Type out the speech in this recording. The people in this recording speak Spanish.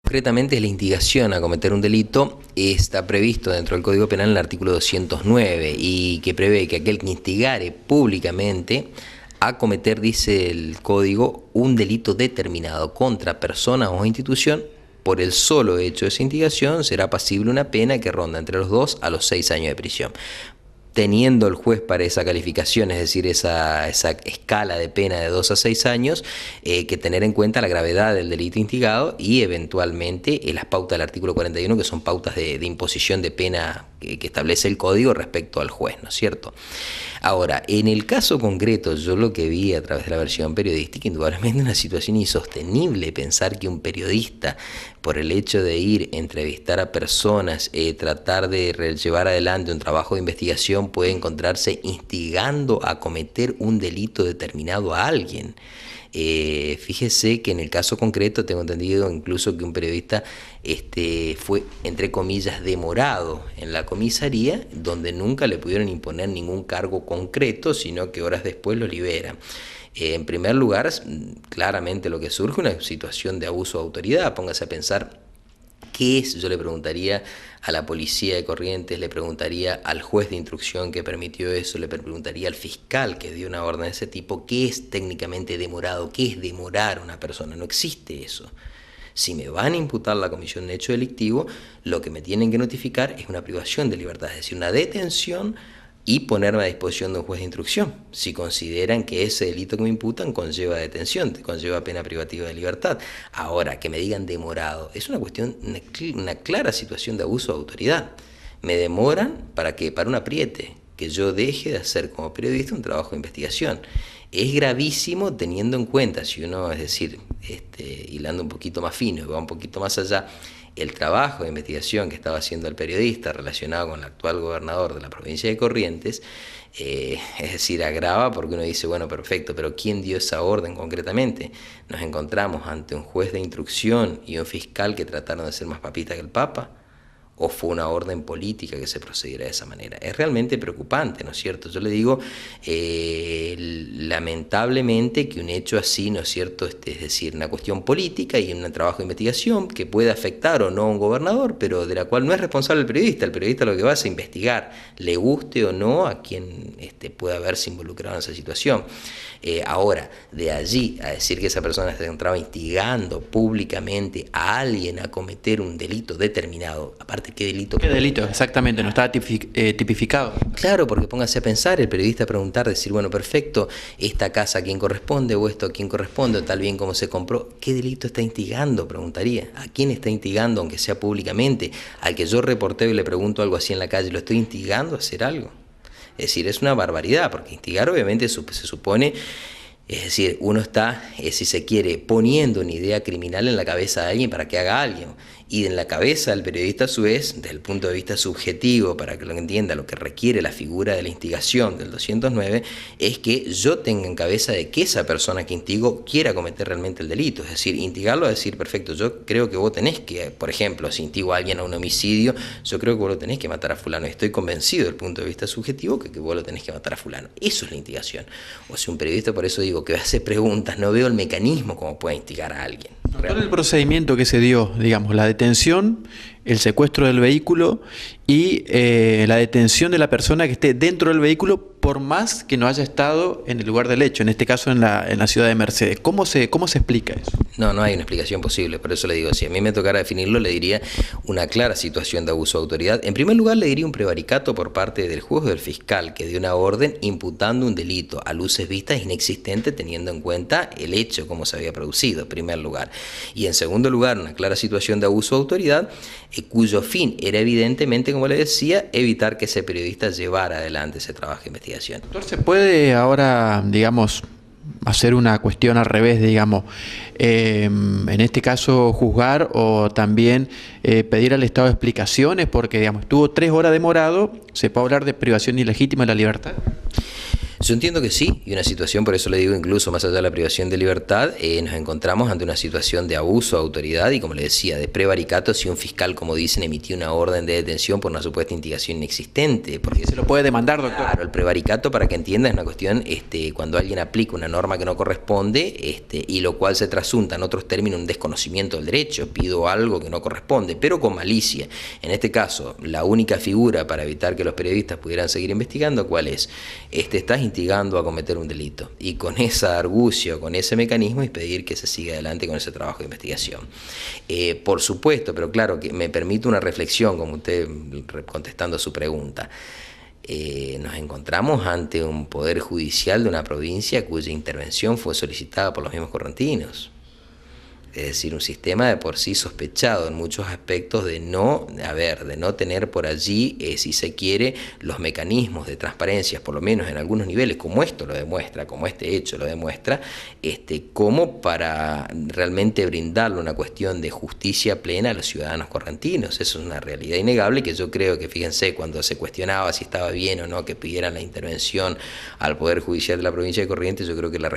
concretamente es la instigación a cometer un delito, está previsto dentro del Código Penal en el artículo 209 y que prevé que aquel que instigare públicamente a cometer, dice el Código, un delito determinado contra persona o institución, por el solo hecho de esa instigación será pasible una pena que ronda entre los 2 a los 6 años de prisión. Teniendo el juez para esa calificación, es decir, esa escala de pena de 2 a 6 años, que tener en cuenta la gravedad del delito instigado y eventualmente las pautas del artículo 41, que son pautas de imposición de pena que establece el código respecto al juez, ¿no es cierto? Ahora, en el caso concreto, yo lo que vi a través de la versión periodística, indudablemente una situación insostenible pensar que un periodista, por el hecho de ir a entrevistar a personas, tratar de llevar adelante un trabajo de investigación, puede encontrarse instigando a cometer un delito determinado a alguien. Fíjese que en el caso concreto tengo entendido incluso que un periodista fue, entre comillas, demorado en la comisaría, donde nunca le pudieron imponer ningún cargo concreto, sino que horas después lo liberan. En primer lugar, claramente lo que surge es una situación de abuso de autoridad. Póngase a pensar qué es, yo le preguntaría a la policía de Corrientes, le preguntaría al juez de instrucción que permitió eso, le preguntaría al fiscal que dio una orden de ese tipo, ¿qué es técnicamente demorado? ¿Qué es demorar a una persona? No existe eso. Si me van a imputar la comisión de hecho delictivo, lo que me tienen que notificar es una privación de libertad, es decir, una detención y ponerme a disposición de un juez de instrucción, si consideran que ese delito que me imputan conlleva detención, conlleva pena privativa de libertad. Ahora, que me digan demorado, es una cuestión, una clara situación de abuso de autoridad. Me demoran para que, para un apriete, que yo deje de hacer como periodista un trabajo de investigación. Es gravísimo teniendo en cuenta, si uno, es decir, hilando un poquito más fino y va un poquito más allá, el trabajo de investigación que estaba haciendo el periodista relacionado con el actual gobernador de la provincia de Corrientes, es decir, agrava porque uno dice, bueno, perfecto, pero ¿quién dio esa orden concretamente? Nos encontramos ante un juez de instrucción y un fiscal que trataron de ser más papista que el Papa, ¿o fue una orden política que se procediera de esa manera? Es realmente preocupante, ¿no es cierto? Yo le digo, lamentablemente que un hecho así, ¿no es cierto?, es decir, una cuestión política y un trabajo de investigación que puede afectar o no a un gobernador, pero de la cual no es responsable el periodista lo que va es a investigar, le guste o no a quien pueda haberse involucrado en esa situación. Ahora, de allí a decir que esa persona se encontraba instigando públicamente a alguien a cometer un delito determinado, aparte ¿qué delito? ¿Qué delito? Exactamente, no estaba tipificado. Claro, porque póngase a pensar, el periodista a preguntar, decir, bueno, perfecto, esta casa a quién corresponde o esto a quién corresponde, o tal bien como se compró, ¿qué delito está instigando? Preguntaría, ¿a quién está instigando, aunque sea públicamente? Al que yo reporteo y le pregunto algo así en la calle, ¿lo estoy instigando a hacer algo? Es decir, es una barbaridad, porque instigar obviamente se supone, es decir, uno está, si se quiere, poniendo una idea criminal en la cabeza de alguien para que haga algo. Y en la cabeza del periodista, a su vez, desde el punto de vista subjetivo, para que lo entienda, lo que requiere la figura de la instigación del 209, es que yo tenga en cabeza de que esa persona que instigo quiera cometer realmente el delito. Es decir, instigarlo a decir, perfecto, yo creo que vos tenés que, por ejemplo, si instigo a alguien a un homicidio, yo creo que vos lo tenés que matar a fulano. Estoy convencido desde el punto de vista subjetivo que vos lo tenés que matar a fulano. Eso es la instigación. O sea, un periodista, por eso digo, que hace preguntas, no veo el mecanismo como puede instigar a alguien. Todo el procedimiento que se dio, digamos, la detención, el secuestro del vehículo y la detención de la persona que esté dentro del vehículo por más que no haya estado en el lugar del hecho, en este caso en la ciudad de Mercedes. ¿Cómo se explica eso? No hay una explicación posible, por eso le digo, si a mí me tocara definirlo, le diría una clara situación de abuso de autoridad. En primer lugar, le diría un prevaricato por parte del juez o del fiscal, que dio una orden imputando un delito a luces vistas inexistente, teniendo en cuenta el hecho, cómo se había producido, en primer lugar. Y en segundo lugar, una clara situación de abuso de autoridad, cuyo fin era evidentemente, como le decía, evitar que ese periodista llevara adelante ese trabajo de investigación. Doctor, ¿se puede ahora, digamos, hacer una cuestión al revés, digamos, en este caso juzgar o también pedir al Estado explicaciones porque, digamos, estuvo 3 horas demorado, ¿se puede hablar de privación ilegítima de la libertad? Yo entiendo que sí, y una situación, por eso le digo, incluso más allá de la privación de libertad, nos encontramos ante una situación de abuso de autoridad y, como le decía, de prevaricato si un fiscal, como dicen, emitió una orden de detención por una supuesta instigación inexistente. Porque Se lo puede demandar, doctor. claro, el prevaricato, para que entienda, es una cuestión cuando alguien aplica una norma que no corresponde y lo cual se trasunta en otros términos un desconocimiento del derecho, pido algo que no corresponde, pero con malicia. En este caso, la única figura para evitar que los periodistas pudieran seguir investigando, ¿cuál es? Estás instigando a cometer un delito, y con esa argucia, con ese mecanismo, es pedir que se siga adelante con ese trabajo de investigación. Por supuesto, pero claro, que me permite una reflexión, como usted contestando a su pregunta. Nos encontramos ante un poder judicial de una provincia cuya intervención fue solicitada por los mismos correntinos. Es decir, un sistema de por sí sospechado en muchos aspectos de no tener por allí, si se quiere, los mecanismos de transparencia, por lo menos en algunos niveles, como esto lo demuestra, como este hecho lo demuestra, como para realmente brindarle una cuestión de justicia plena a los ciudadanos correntinos. Eso es una realidad innegable que yo creo que, fíjense, cuando se cuestionaba si estaba bien o no que pidieran la intervención al Poder Judicial de la provincia de Corrientes, yo creo que la